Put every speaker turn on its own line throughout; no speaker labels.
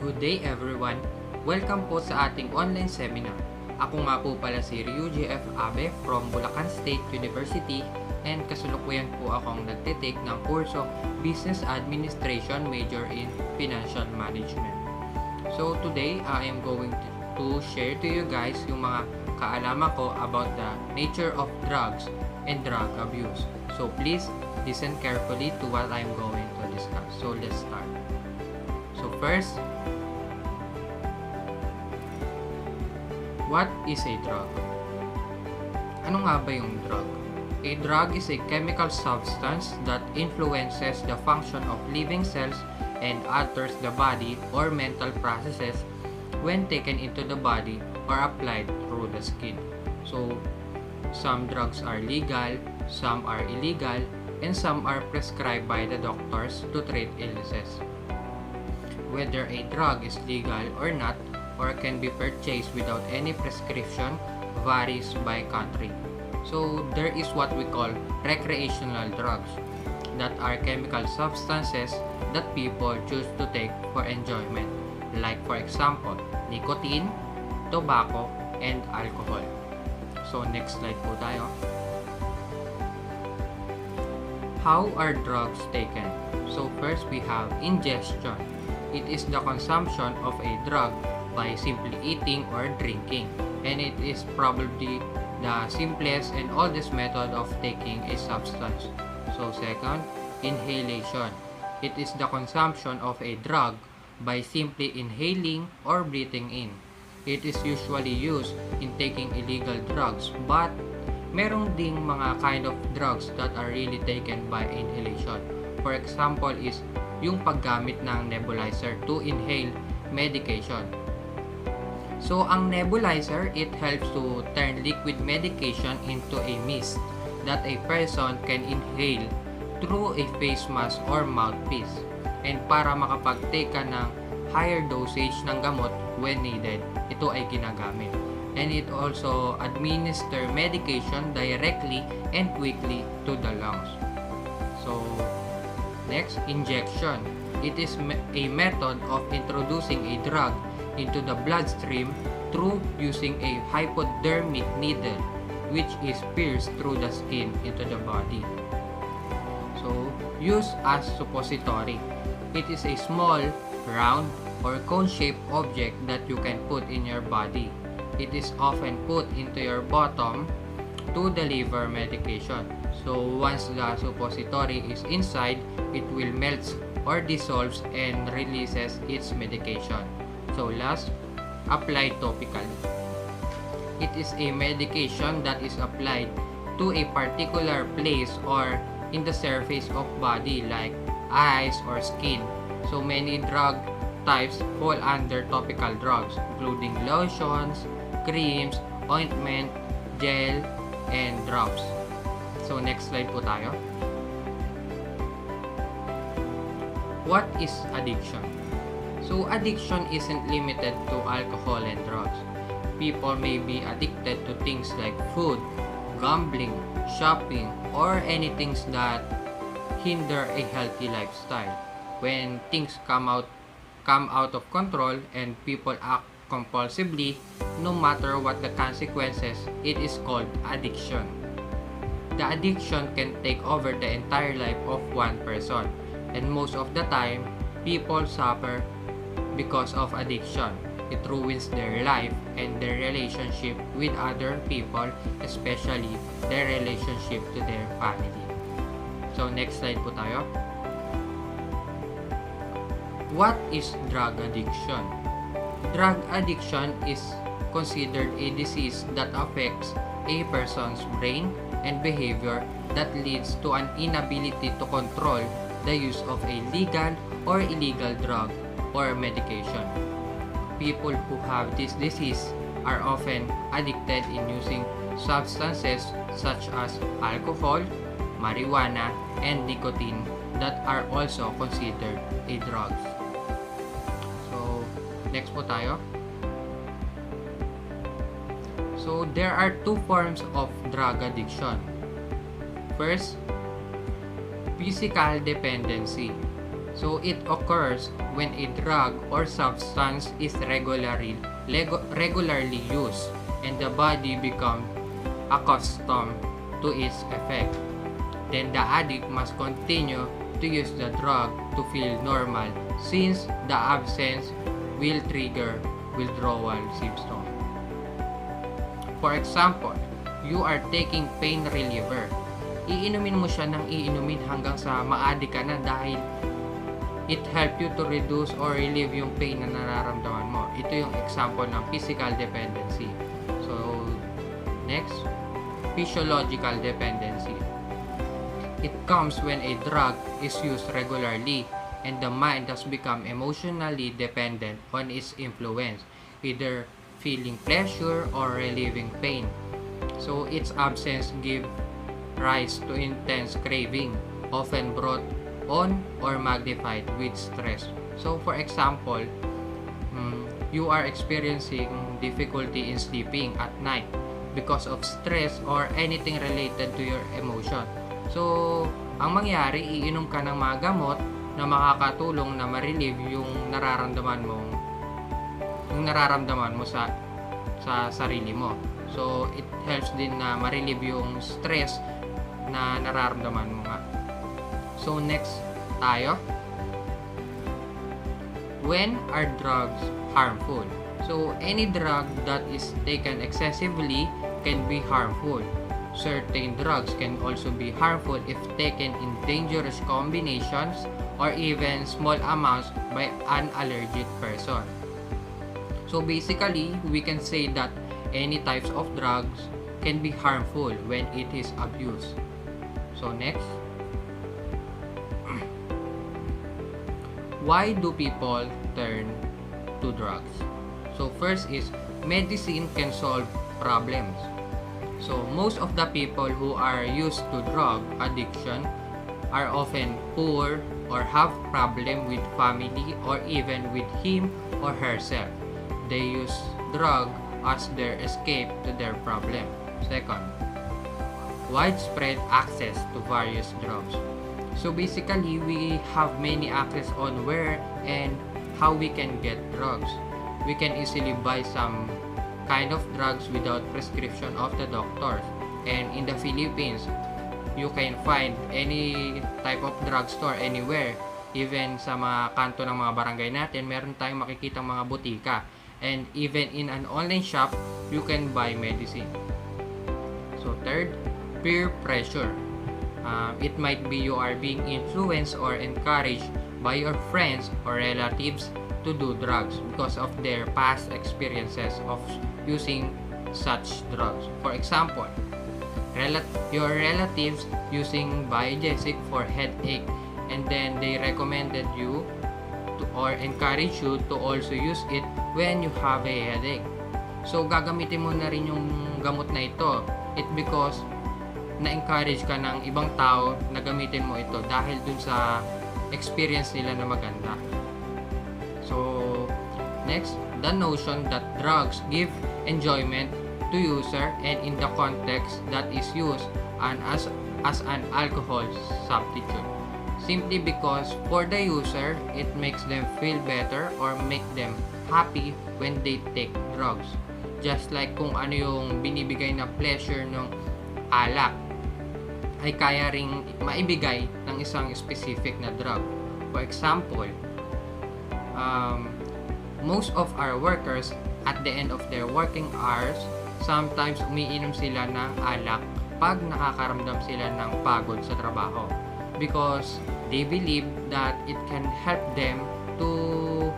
Good day everyone! Welcome po sa ating online seminar. Ako nga po pala si Ryuji F. Abe from Bulacan State University and kasalukuyan po akong nagtitake ng kurso Business Administration major in Financial Management. So today, I am going to share to you guys yung mga kaalaman ko about the nature of drugs and drug abuse. So please listen carefully to what I am going to discuss. So let's start. So first, what is a drug? Ano nga ba yung drug? A drug is a chemical substance that influences the function of living cells and alters the body or mental processes when taken into the body or applied through the skin. So, some drugs are legal, some are illegal, and some are prescribed by the doctors to treat illnesses. Whether a drug is legal or not, or can be purchased without any prescription, varies by country. So, there is what we call recreational drugs, that are chemical substances that people choose to take for enjoyment, like for example, nicotine, tobacco, and alcohol. So, next slide po tayo. How are drugs taken? So, first we have ingestion. It is the consumption of a drug by simply eating or drinking, and it is probably the simplest and oldest method of taking a substance. So second, inhalation. It is the consumption of a drug by simply inhaling or breathing in. It is usually used in taking illegal drugs, but merong ding mga kind of drugs that are really taken by inhalation. For example is yung paggamit ng nebulizer to inhale medication. So, ang nebulizer, it helps to turn liquid medication into a mist that a person can inhale through a face mask or mouthpiece. And para makapag-take ka ng higher dosage ng gamot when needed, ito ay ginagamit. And it also administer medication directly and quickly to the lungs. So, next, injection. It is a method of introducing a drug into the bloodstream through using a hypodermic needle, which is pierced through the skin into the body. So, use as suppository. It is a small, round, or cone-shaped object that you can put in your body. It is often put into your bottom to deliver medication. So, once the suppository is inside, it will melt or dissolves and releases its medication. So last, applied topically. It is a medication that is applied to a particular place or in the surface of body like eyes or skin. So many drug types fall under topical drugs, including lotions, creams, ointment, gel, and drops. So next slide po tayo. What is addiction? So, addiction isn't limited to alcohol and drugs. People may be addicted to things like food, gambling, shopping, or anything that hinder a healthy lifestyle. When things come out of control and people act compulsively, no matter what the consequences, it is called addiction. The addiction can take over the entire life of one person, and most of the time, people suffer because of addiction. It ruins their life and their relationship with other people, especially their relationship to their family. So next slide po tayo. What is drug addiction? Drug addiction is considered a disease that affects a person's brain and behavior that leads to an inability to control the use of a legal or illegal drug or medication. People who have this disease are often addicted in using substances such as alcohol, marijuana, and nicotine that are also considered a drugs. So, next po tayo. So, there are two forms of drug addiction. First, physical dependency. So it occurs when a drug or substance is regularly used and the body becomes accustomed to its effect. Then the addict must continue to use the drug to feel normal since the absence will trigger withdrawal symptoms. For example, you are taking pain reliever. Iinumin mo siya ng iinumin hanggang sa ma-addict ka na dahil it help you to reduce or relieve yung pain na nararamdaman mo. Ito yung example ng physical dependency. So, next, physiological dependency. It comes when a drug is used regularly and the mind has become emotionally dependent on its influence, either feeling pleasure or relieving pain. So, its absence gives rise to intense craving, often brought on or magnified with stress. So for example, you are experiencing difficulty in sleeping at night because of stress or anything related to your emotion. So ang mangyari, iinom ka ng mga gamot na makakatulong na ma-relieve yung nararamdaman mo sa sarili mo. So it helps din na ma-relieve yung stress na nararamdaman mo nga. So next tayo. When are drugs harmful? So any drug that is taken excessively can be harmful. Certain drugs can also be harmful if taken in dangerous combinations or even small amounts by an allergic person. So basically, we can say that any types of drugs can be harmful when it is abused. So next, why do people turn to drugs? So first is, medicine can solve problems. So most of the people who are used to drug addiction are often poor or have problem with family or even with him or herself. They use drug as their escape to their problem. Second, widespread access to various drugs. So basically, we have many access on where and how we can get drugs. We can easily buy some kind of drugs without prescription of the doctors. And in the Philippines, you can find any type of drugstore anywhere. Even sa mga kanto ng mga barangay natin, meron tayong makikitang mga butika. And even in an online shop, you can buy medicine. So third, peer pressure. It might be you are being influenced or encouraged by your friends or relatives to do drugs because of their past experiences of using such drugs. For example, your relatives using Biogesic for headache and then they recommended you to, or encourage you to also use it when you have a headache. So gagamitin mo na rin yung gamot na ito. It because na-encourage ka ng ibang tao na gamitin mo ito dahil dun sa experience nila na maganda. So, next, the notion that drugs give enjoyment to user and in the context that is used and as an alcohol substitute. Simply because for the user, it makes them feel better or make them happy when they take drugs. Just like kung ano yung binibigay na pleasure ng alak ay kaya ring maibigay ng isang specific na drug. For example, most of our workers at the end of their working hours, sometimes umiinom sila ng alak pag nakakaramdam sila ng pagod sa trabaho because they believe that it can help them to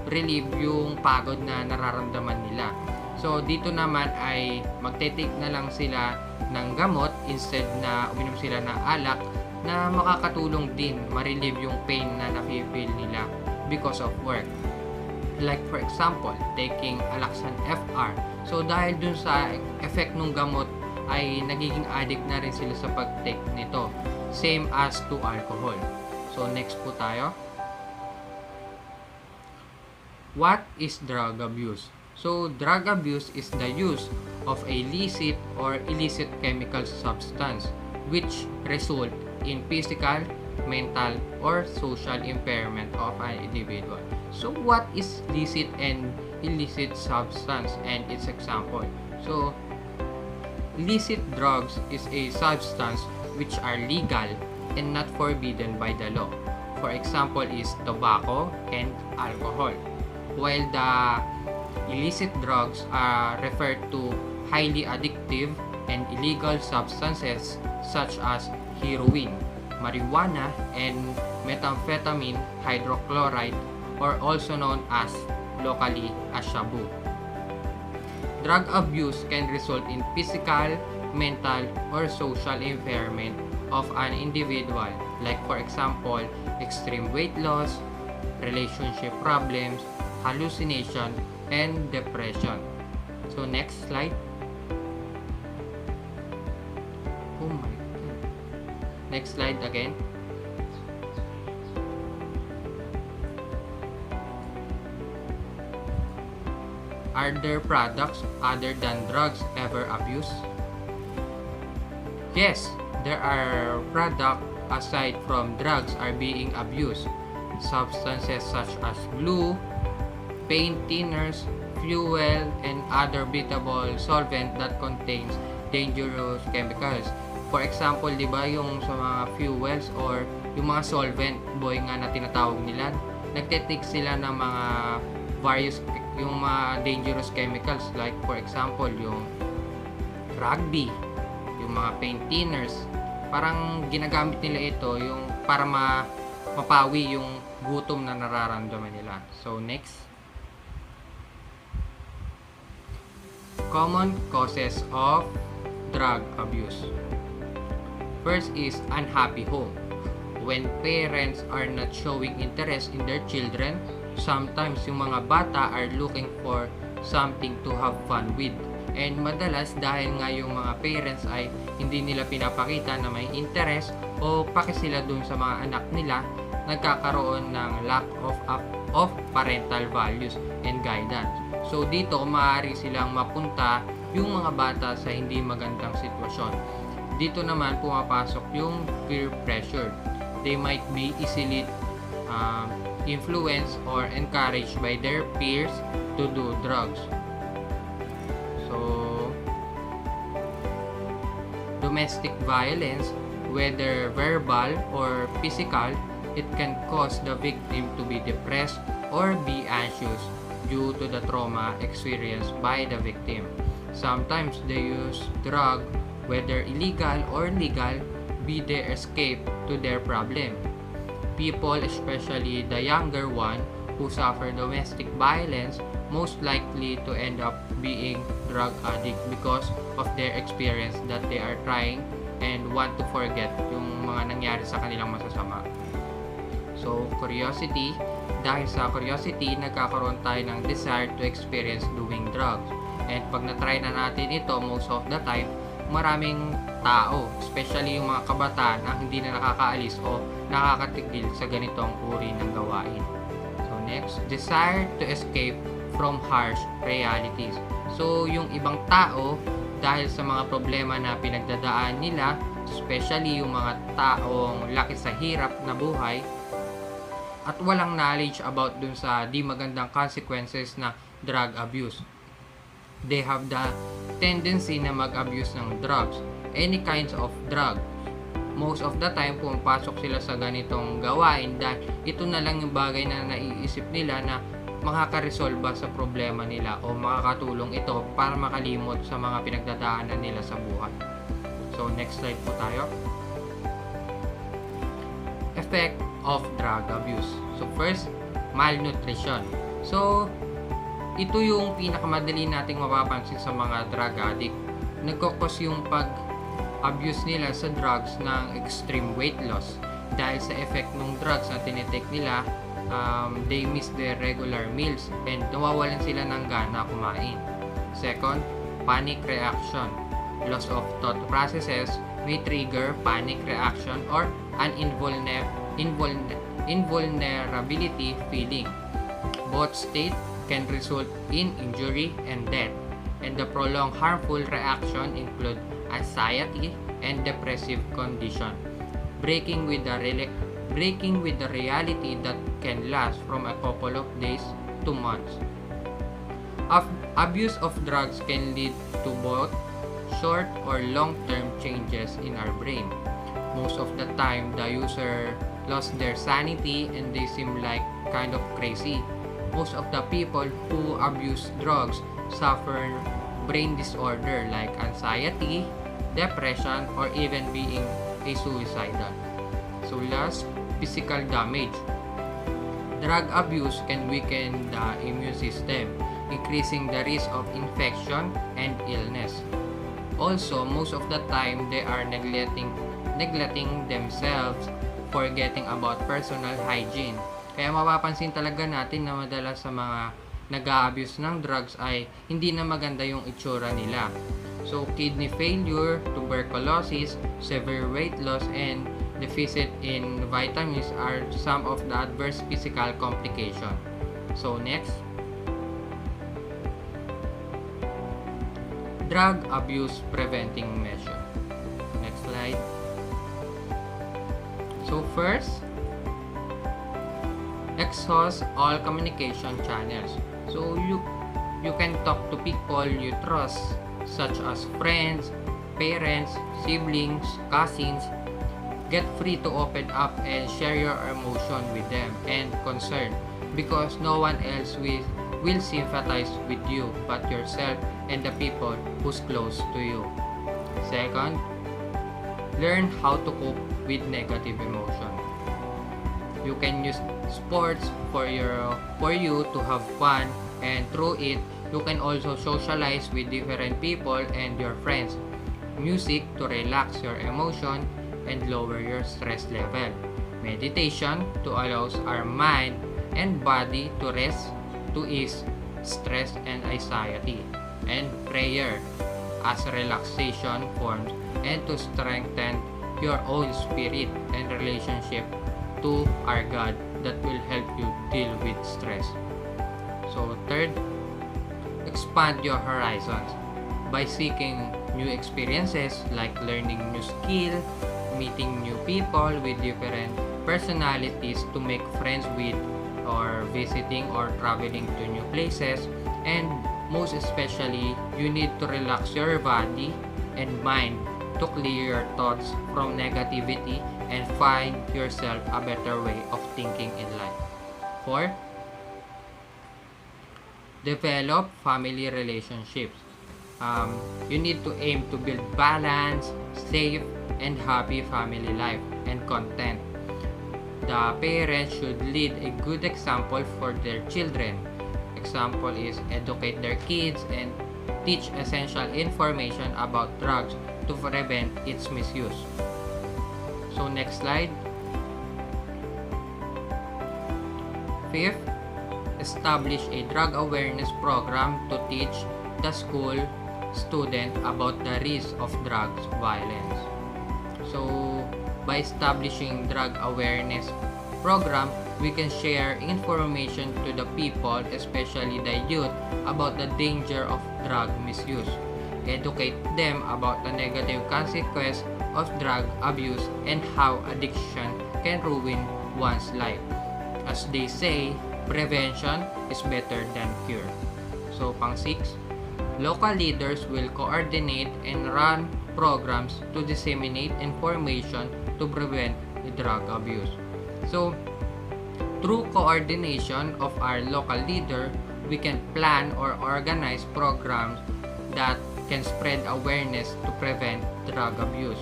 relieve yung pagod na nararamdaman nila. So dito naman ay magte-take na lang sila ng gamot instead na uminom sila ng alak na makakatulong din ma-relieve yung pain na nafe-feel nila because of work. Like for example, taking Alaxan FR. So dahil dun sa effect ng gamot ay nagiging addict na rin sila sa pag-take nito. Same as to alcohol. So next po tayo. What is drug abuse? So, drug abuse is the use of a illicit chemical substance which result in physical, mental, or social impairment of an individual. So what is licit and illicit substance and its example? So illicit drugs is a substance which are legal and not forbidden by the law. For example is tobacco and alcohol. While the illicit drugs are referred to highly addictive and illegal substances such as heroin, marijuana, and methamphetamine hydrochloride, or also known as locally as shabu. Drug abuse can result in physical, mental, or social impairment of an individual, like for example, extreme weight loss, relationship problems, hallucination, and depression. So next slide. Oh my god. Next slide again. Are there products other than drugs ever abused? Yes, there are products aside from drugs are being abused. Substances such as glue, paint thinners, fuel, and other breathable solvent that contains dangerous chemicals. For example, di ba yung sa mga fuels or yung mga solvent, boy nga na tinatawag nila, nagtitake sila ng mga various yung mga dangerous chemicals like for example yung rugby, yung mga paint thinners, parang ginagamit nila ito yung para mapawi yung gutom na nararamdaman nila. So next, common causes of drug abuse. First is unhappy home. When parents are not showing interest in their children, sometimes yung mga bata are looking for something to have fun with. And madalas dahil nga yung mga parents ay hindi nila pinapakita na may interest o paki sila dun sa mga anak nila, nagkakaroon ng lack of parental values and guidance. So dito maaari silang mapunta yung mga bata sa hindi magandang sitwasyon. Dito naman pumapasok yung peer pressure. They might be easily influenced or encouraged by their peers to do drugs. So, domestic violence, whether verbal or physical, it can cause the victim to be depressed or be anxious due to the trauma experienced by the victim. Sometimes they use drug, whether illegal or legal, be their escape to their problem. People, especially the younger one who suffer domestic violence, most likely to end up being drug addict because of their experience that they are trying and want to forget yung mga nangyari sa kanilang masasama. So, curiosity. Dahil sa curiosity, nagkakaroon tayo ng desire to experience doing drugs. And pag na-try na natin ito, most of the time, maraming tao, especially yung mga kabataan ang hindi na nakakaalis o nakakatigil sa ganitong uri ng gawain. So next, desire to escape from harsh realities. So yung ibang tao, dahil sa mga problema na pinagdadaan nila, especially yung mga taong laki sa hirap na buhay at walang knowledge about dun sa di magandang consequences na drug abuse, they have the tendency na mag-abuse ng drugs, any kinds of drug. Most of the time, pumapasok sila sa ganitong gawain dahil ito na lang yung bagay na naiisip nila na makakaresolba sa problema nila o makakatulong ito para makalimot sa mga pinagdadaanan nila sa buhay. So, next slide po tayo. Effect of drug abuse. So, first, malnutrition. So, ito yung pinakamadali nating mapapansin sa mga drug addict. Nagkakos yung pag-abuse nila sa drugs ng extreme weight loss. Dahil sa effect ng drugs na tinitake nila, they miss their regular meals and nawawalan sila ng gana kumain. Second, panic reaction. Loss of thought processes may trigger panic reaction or an invulnerability feeling. Both state can result in injury and death, and the prolonged harmful reaction include anxiety and depressive condition, breaking with the breaking with the reality that can last from a couple of days to months. Abuse of drugs can lead to both short or long-term changes in our brain. Most of the time, the user lost their sanity and they seem like kind of crazy. Most of the people who abuse drugs suffer brain disorder like anxiety, depression, or even being a suicidal. So last, physical damage. Drug abuse can weaken the immune system, increasing the risk of infection and illness. Also, most of the time, they are neglecting themselves, forgetting about personal hygiene. Kaya mapapansin talaga natin na madalas sa mga nag-a-abuse ng drugs ay hindi na maganda yung itsura nila. So, kidney failure, tuberculosis, severe weight loss, and deficit in vitamins are some of the adverse physical complications. So, next. Drug abuse preventing measure. Next slide. So first, exhaust all communication channels. So you can talk to people you trust, such as friends, parents, siblings, cousins. Get free to open up and share your emotion with them and concern, because no one else will sympathize with you but yourself and the people who's close to you. Second, learn how to cope with negative emotion. You can use sports for you to have fun, and through it you can also socialize with different people and your friends. Music to relax your emotion and lower your stress level. Meditation to allows our mind and body to rest, to ease stress and anxiety. And prayer as relaxation forms and to strengthen your own spirit and relationship to our God that will help you deal with stress. So third, expand your horizons by seeking new experiences like learning new skill, meeting new people with different personalities to make friends with, or visiting or traveling to new places. And most especially, you need to relax your body and mind to clear your thoughts from negativity and find yourself a better way of thinking in life. 4. Develop family relationships. You need to aim to build balanced, safe, and happy family life and content. The parents should lead a good example for their children. Example is educate their kids and teach essential information about drugs to prevent its misuse. So next slide. Fifth, establish a drug awareness program to teach the school student about the risk of drugs violence. So by establishing drug awareness program, we can share information to the people, especially the youth, about the danger of drug misuse. Educate them about the negative consequences of drug abuse and how addiction can ruin one's life. As they say, prevention is better than cure. So, pang 6, local leaders will coordinate and run programs to disseminate information to prevent the drug abuse. So, through coordination of our local leader, we can plan or organize programs that can spread awareness to prevent drug abuse.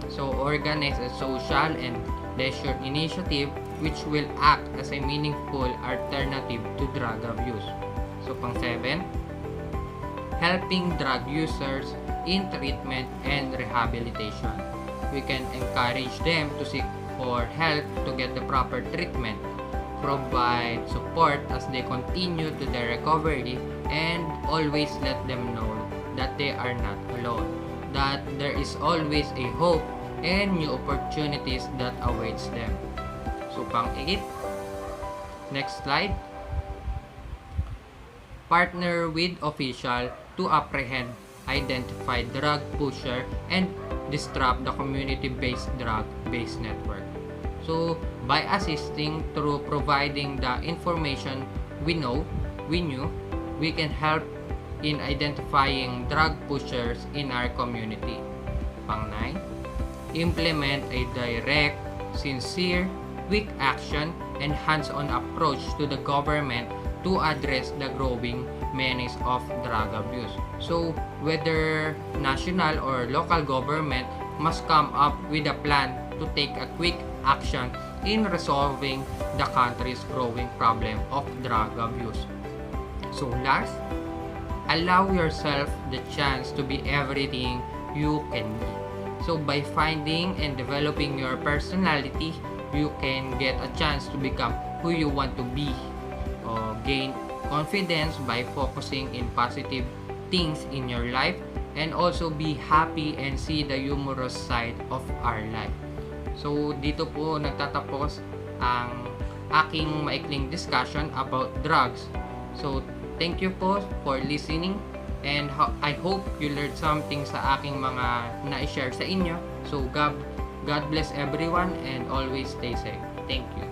So, organize a social and leisure initiative which will act as a meaningful alternative to drug abuse. So, pang 7, helping drug users in treatment and rehabilitation. We can encourage them to seek for help to get the proper treatment, provide support as they continue to their recovery, and always let them know that they are not alone, that there is always a hope and new opportunities that awaits them. So pang 8, next slide. Partner with official to apprehend, identify drug pusher, and disrupt the community-based drug-based network. So, by assisting through providing the information we knew, we can help in identifying drug pushers in our community. Pang-9, implement a direct, sincere, quick action, and hands-on approach to the government to address the growing menace of drug abuse. So, whether national or local government must come up with a plan to take a quick action in resolving the country's growing problem of drug abuse. So last, allow yourself the chance to be everything you can be. So by finding and developing your personality, you can get a chance to become who you want to be. Gain confidence by focusing in positive things in your life, and also be happy and see the humorous side of our life. So dito po nagtatapos ang aking maikling discussion about drugs. So thank you po for listening, and I hope you learned something sa aking mga na-share sa inyo. So God bless everyone and always stay safe. Thank you.